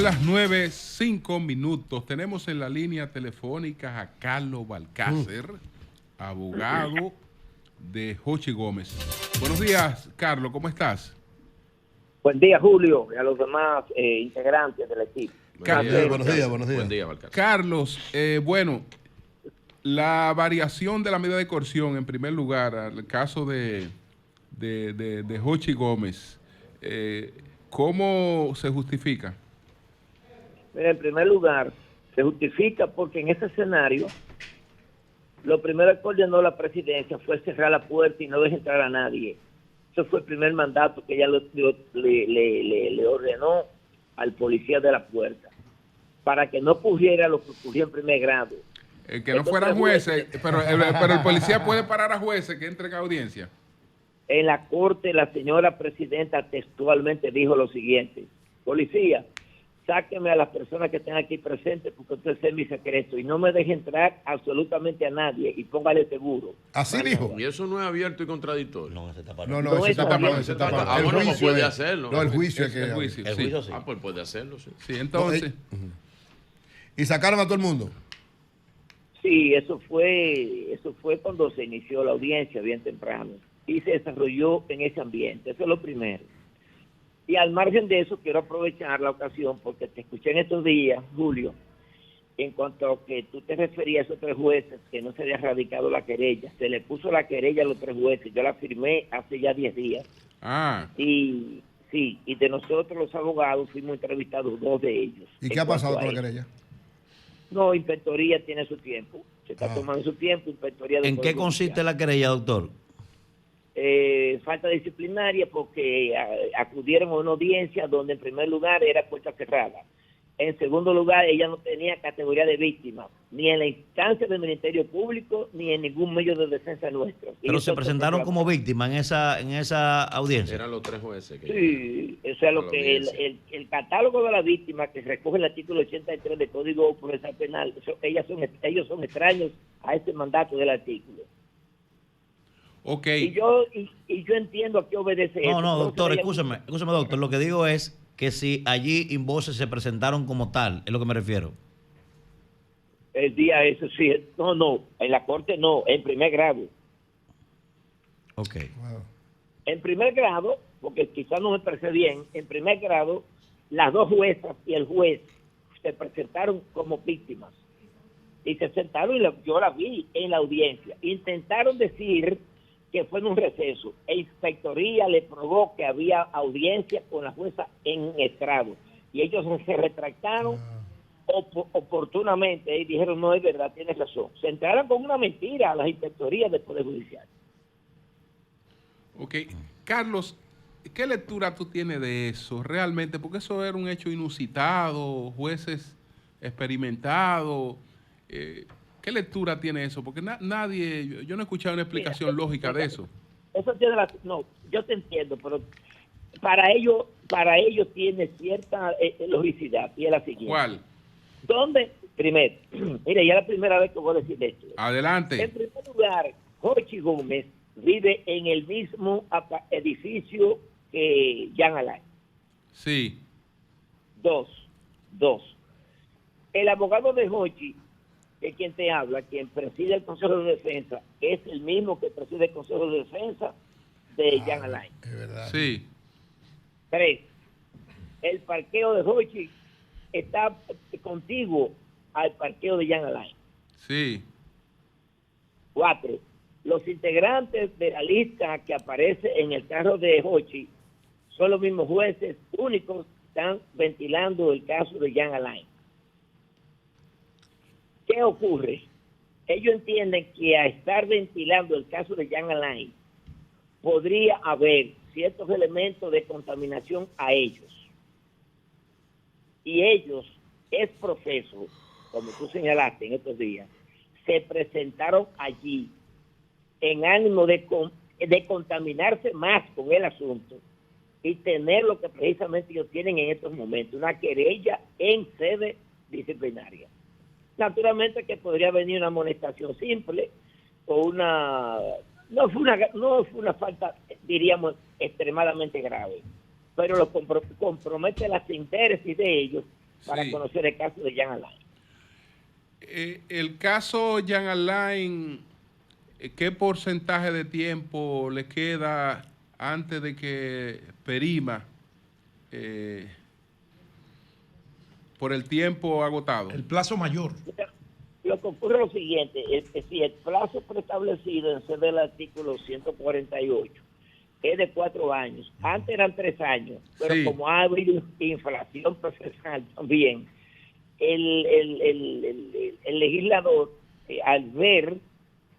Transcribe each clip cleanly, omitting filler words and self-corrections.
Son las 9:05. Tenemos en la línea telefónica a Carlos Balcácer, abogado de Jochi Gómez. Buenos días, Carlos, ¿cómo estás? Buen día, Julio, y a los demás integrantes del equipo. Buenos días. Buen día, Balcácer. Carlos, bueno, la variación de la medida de coerción, en primer lugar, al caso de Jochi Gómez, ¿cómo se justifica? Mira, en primer lugar, se justifica porque en ese escenario, lo primero que ordenó la presidencia fue cerrar la puerta y no dejar entrar a nadie. Ese fue el primer mandato que ella le ordenó al policía de la puerta, para que no ocurriera lo que ocurrió en primer grado. Que no fueran jueces, pero el policía puede parar a jueces que entren a audiencia. En la corte, la señora presidenta textualmente dijo lo siguiente: policía, sáqueme a las personas que estén aquí presentes porque usted es mi secreto y no me deje entrar absolutamente a nadie y póngale seguro. Así dijo. Y eso no es abierto y contradictorio. No, ese está tapado. Ah, bueno, no puede hacerlo. No, el juicio es que... El juicio, el sí. juicio sí. Ah, pues puede hacerlo, sí. Sí, entonces... ¿Y sacaron a todo el mundo? Sí, eso fue cuando se inició la audiencia bien temprano y se desarrolló en ese ambiente. Eso es lo primero. Y al margen de eso, quiero aprovechar la ocasión porque te escuché en estos días, Julio, en cuanto a que tú te referías a esos 3 jueces que no se había radicado la querella. Se le puso la querella a los 3 jueces. Yo la firmé hace ya 10 días. Y sí, y de nosotros los abogados fuimos entrevistados 2 de ellos. ¿Y qué ha pasado con la querella? No, inspectoría tiene su tiempo. Se está tomando su tiempo. Inspectoría. ¿En qué consiste la querella, doctor? Falta disciplinaria porque acudieron a una audiencia donde en primer lugar era puerta cerrada. En segundo lugar, ella no tenía categoría de víctima, ni en la instancia del Ministerio Público, ni en ningún medio de defensa nuestro. Pero se presentaron como víctimas en esa audiencia. Eran los 3 jueces. Sí, o sea, lo que el catálogo de la víctima que recoge el artículo 83 del Código Procesal Penal, ellos son extraños a este mandato del artículo. Okay. Y yo entiendo a qué obedece eso. No, doctor, escúcheme, doctor. Lo que digo es que si allí invoces se presentaron como tal, es lo que me refiero. El día ese sí, no, en la corte no, en primer grado. Ok. Wow. En primer grado, porque quizás no me parece bien, en primer grado, las 2 juezas y el juez se presentaron como víctimas. Y se sentaron y yo la vi en la audiencia. Intentaron decir que fue en un receso. E inspectoría le probó que había audiencia con la jueza en estrado. Y ellos se retractaron oportunamente y dijeron, no, es verdad, tienes razón. Se entraron con una mentira a las inspectorías del Poder Judicial. Ok. Carlos, ¿qué lectura tú tienes de eso realmente? Porque eso era un hecho inusitado, jueces experimentados. ¿Qué lectura tiene eso? Porque nadie, yo no he escuchado una explicación lógica de eso. Eso tiene no, yo te entiendo, pero para ellos tiene cierta logicidad, y es la siguiente. ¿Cuál? ¿Dónde? Primero, mire, ya es la primera vez que voy a decir esto. Adelante. En primer lugar, Jochi Gómez vive en el mismo edificio que Jean Alain. Sí. Dos. El abogado de Jochi, que quien te habla, quien preside el Consejo de Defensa, es el mismo que preside el Consejo de Defensa de Jean Alain. Es verdad. Sí. 3. El parqueo de Jochi está contiguo al parqueo de Jean Alain. Sí. 4. Los integrantes de la lista que aparece en el carro de Jochi son los mismos jueces únicos que están ventilando el caso de Jean Alain. ¿Qué ocurre? Ellos entienden que a estar ventilando el caso de Jean Alain podría haber ciertos elementos de contaminación a ellos. Y ellos, es proceso, como tú señalaste en estos días, se presentaron allí en ánimo de contaminarse más con el asunto y tener lo que precisamente ellos tienen en estos momentos, una querella en sede disciplinaria. Naturalmente que podría venir una amonestación simple o una... No fue una falta, diríamos, extremadamente grave, pero lo compromete las intereses de ellos para Sí. conocer el caso de Jean Alain. El caso Jean Alain, ¿qué porcentaje de tiempo le queda antes de que perima por el tiempo agotado? El plazo mayor. Lo que ocurre es lo siguiente, si el plazo preestablecido en sede del artículo 148 es de 4 años, antes eran 3 años, pero Sí. como ha habido inflación procesal también, el legislador, al ver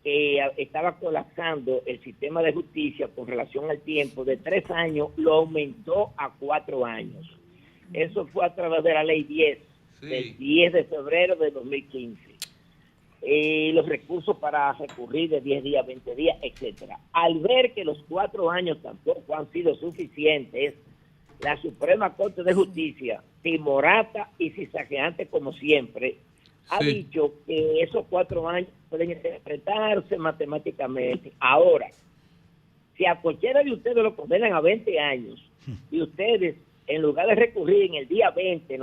que estaba colapsando el sistema de justicia con relación al tiempo de 3 años, lo aumentó a 4 años. Eso fue a través de la ley 10, Sí. del 10 de febrero de 2015. Los recursos para recurrir de 10 días, 20 días, etcétera. Al ver que los 4 años tampoco han sido suficientes, la Suprema Corte de Justicia, timorata y cizajeante como siempre, ha Sí. dicho que esos 4 años pueden interpretarse matemáticamente. Ahora, si a cualquiera de ustedes lo condenan a 20 años y ustedes, en lugar de recurrir en el día 20,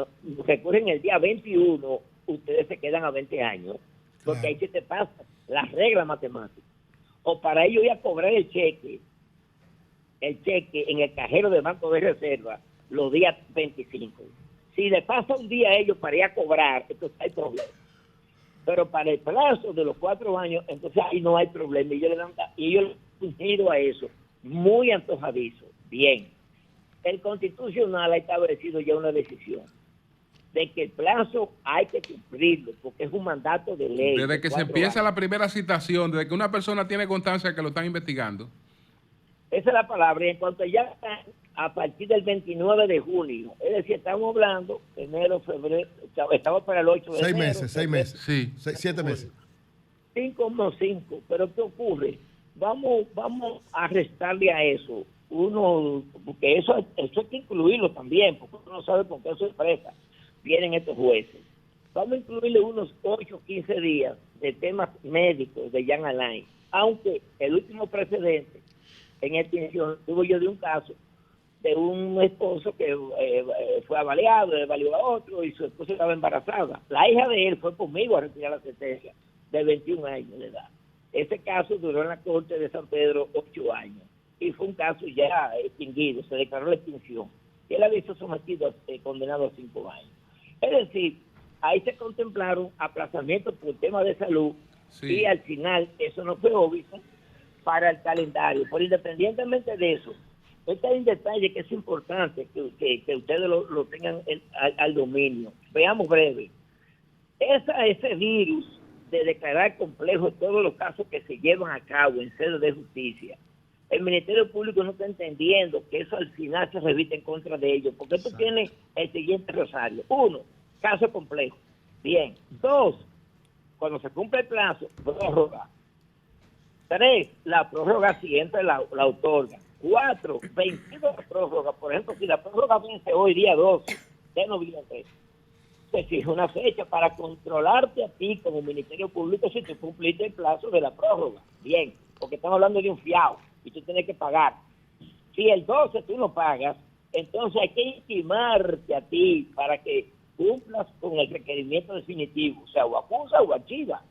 recurren en el día 21, ustedes se quedan a 20 años. Porque Claro. ahí se te pasa la regla matemática. O para ello ir a cobrar el cheque en el cajero del Banco de Reserva los días 25. Si le pasa un día a ellos para ir a cobrar, entonces hay problema. Pero para el plazo de los 4 años, entonces ahí no hay problema. Y yo le sugiero a eso, muy antojadizo. Bien, el Constitucional ha establecido ya una decisión de que el plazo hay que cumplirlo, porque es un mandato de ley. Desde de que se 4 empieza años. la primera citación, desde que una persona tiene constancia de que lo están investigando. Esa es la palabra. Y en cuanto ya está, a partir del 29 de junio, es decir, estamos hablando enero, febrero, estamos para el 8 de 6 enero. meses, 6 meses. Sí. 7 meses. 5 más 5. Pero ¿qué ocurre? Vamos a restarle a eso porque eso hay que incluirlo también, porque uno no sabe con qué sorpresa vienen estos jueces. Vamos a incluirle unos 8 o 15 días de temas médicos de Jean Alain, aunque el último precedente en extinción tuvo yo de un caso de un esposo que fue avaliado, le valió a otro y su esposa estaba embarazada. La hija de él fue conmigo a retirar la sentencia de 21 años de edad. Ese caso duró en la Corte de San Pedro 8 años y fue un caso ya extinguido, se declaró la extinción. Él había sido sometido, condenado a 5 años. Es decir, ahí se contemplaron aplazamientos por tema de salud. Sí. Y al final eso no fue obvio para el calendario. Pero independientemente de eso, este es un detalle que es importante que ustedes lo tengan al dominio. Veamos breve. Ese virus de declarar complejo todos los casos que se llevan a cabo en sede de justicia, el Ministerio Público no está entendiendo que eso al final se reviste en contra de ellos, porque tú tienes el siguiente rosario. 1, caso complejo. Bien. 2, cuando se cumple el plazo, prórroga. 3, la prórroga siguiente la otorga. 4, vencido la prórroga. Por ejemplo, si la prórroga vence hoy, día 12 de noviembre, se fija una fecha para controlarte a ti como Ministerio Público si tú cumpliste el plazo de la prórroga. Bien, porque estamos hablando de un fiado y tú tienes que pagar. Si el 12 tú no pagas, entonces hay que intimarte a ti para que cumplas con el requerimiento definitivo, o sea, o acusa o archiva.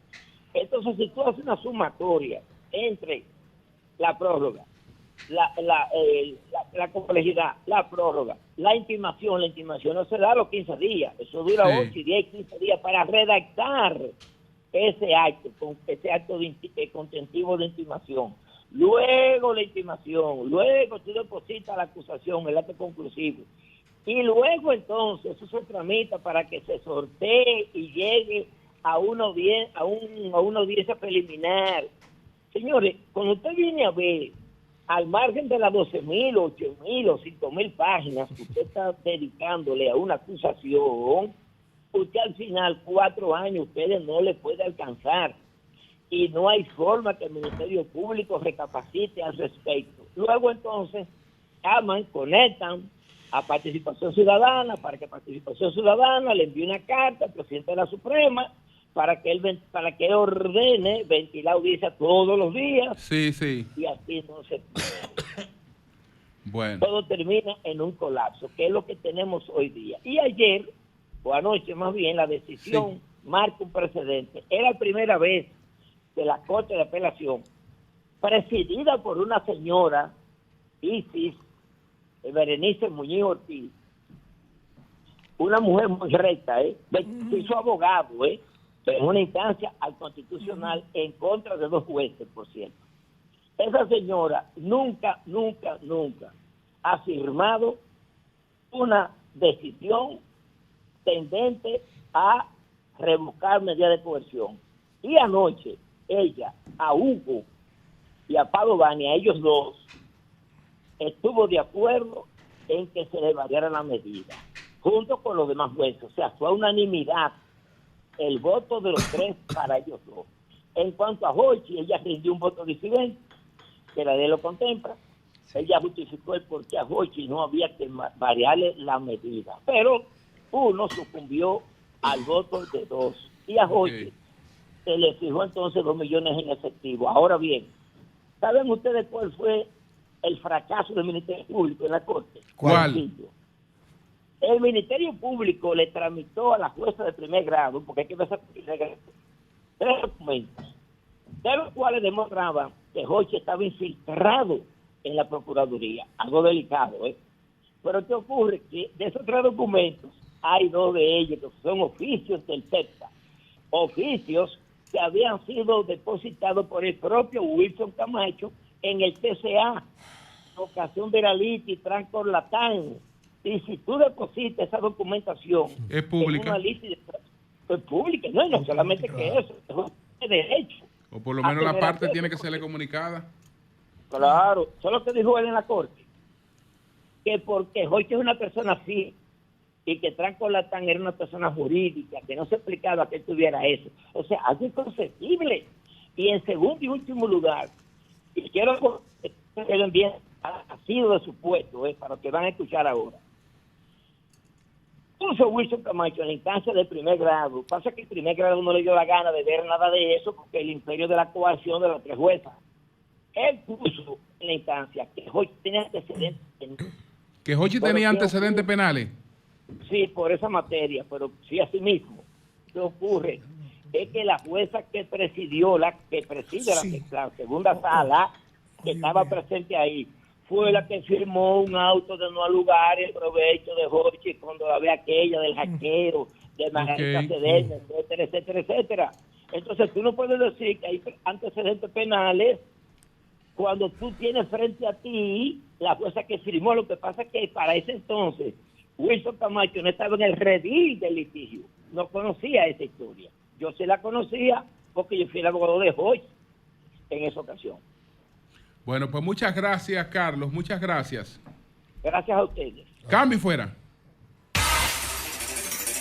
Entonces, si tú haces una sumatoria entre la prórroga, la complejidad, la prórroga, la intimación no se da a los 15 días, eso dura Sí. 8, 10, 15 días para redactar ese acto de contentivo de intimación. Luego la intimación, luego tú depositas la acusación, el acto conclusivo. Y luego entonces eso se tramita para que se sortee y llegue a una audiencia preliminar. Señores, cuando usted viene a ver, al margen de las 12.000, 8.000 o 5.000 páginas que usted está dedicándole a una acusación, usted al final 4 años ustedes no le puede alcanzar. Y no hay forma que el Ministerio Público recapacite al respecto. Luego entonces conectan a Participación Ciudadana para que Participación Ciudadana le envíe una carta al presidente de la Suprema para que él ordene ventilar audiencia todos los días. Sí, sí. Y así no se puede. Bueno. Todo termina en un colapso, que es lo que tenemos hoy día. Y ayer o anoche más bien, la decisión marca un precedente. Era la primera vez que la Corte de Apelación, presidida por una señora, Isis Berenice Muñiz Ortiz, una mujer muy recta, se hizo abogado, en una instancia al Constitucional en contra de 2 jueces, por cierto. Esa señora nunca ha firmado una decisión tendente a revocar medidas de coerción. Y anoche ella, a Hugo y a Padovani, a ellos dos, estuvo de acuerdo en que se le variara la medida, junto con los demás jueces. O sea, fue unanimidad el voto de los 3 para ellos dos. En cuanto a Jochi, ella rindió un voto disidente, que la ley lo contempla. Ella justificó el por qué a Jochi no había que variarle la medida. Pero uno sucumbió al voto de 2. Y a Jochi se le fijó entonces 2 millones en efectivo. Ahora bien, ¿saben ustedes cuál fue el fracaso del Ministerio Público en la Corte? ¿Cuál? El Ministerio Público le tramitó a la jueza de primer grado, porque hay que ver 3 documentos, de los cuales demostraban que Jochi estaba infiltrado en la Procuraduría, algo delicado, Pero ¿qué ocurre? Que de esos 3 documentos, hay 2 de ellos que son oficios del CEPTA, oficios que habían sido depositados por el propio Wilson Camacho en el TCA, en ocasión de la litis Trancorlatán. Y si tú depositas esa documentación, es pública. En una litis, es pública, no solamente que eso, es derecho. O por lo menos la parte tiene que serle comunicada. Claro, eso es lo que dijo él en la corte. Que porque Jochi es una persona firme y que Trancorlatán era una persona jurídica, que no se explicaba que él tuviera eso. O sea, algo inconcebible. Y en segundo y último lugar, y quiero que queden bien sido de su puesto, para lo que van a escuchar ahora. Puso Wilson Camacho en la instancia de primer grado. Pasa que el primer grado no le dio la gana de ver nada de eso porque el imperio de la coacción de las 3 juezas. Él puso en la instancia que Jochi tenía antecedentes. ¿Que Jochi tenía antecedentes penales? Sí, por esa materia, pero sí así mismo. ¿Qué ocurre? Es que la jueza que presidió, la segunda sala, que estaba presente ahí, fue la que firmó un auto de no lugar en provecho de Jochi cuando la ve aquella del hackero, de Margarita Cedena, etcétera. Entonces tú no puedes decir que hay antecedentes penales cuando tú tienes frente a ti la jueza que firmó. Lo que pasa es que para ese entonces Wilson Camacho no estaba en el redil del litigio, no conocía esa historia. Yo sí la conocía porque yo fui el abogado de Jochi en esa ocasión. Bueno, pues muchas gracias, Carlos. Muchas gracias. Gracias a ustedes. Cambio y fuera.